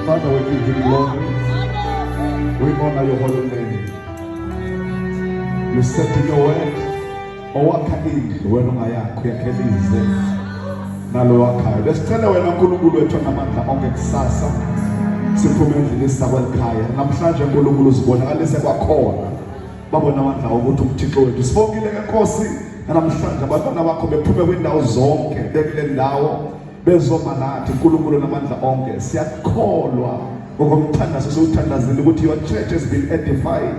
Father, we give you glory. We honor your holy name. You said in your word, owakha indlu wena ungayakho yakhelize nalo wakhayo. Lesicela wena uNkulunkulu wethu namandla onke kusasa siphume endlini sakwelikhaya. Namhlanje uNkulunkulu uzibonakalise kwakhona. Babona amandla ukuthi uMthixo wethu sibongile ngeNkosi namhlanje abantwana bakho bephume kwindawo zonke bekule ndawo bezoma nathi uNkulunkulu namandla onke. Siyakholwa ngokomthandazo sowuthandazile ukuthi your church has been edified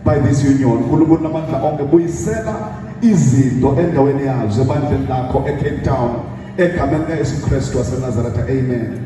by this union. uNkulunkulu namandla onke buyisela izinto endaweni yazo ebandleni lakho eCape Town egameni likaYesu Kristu waseNazaretha. Amen.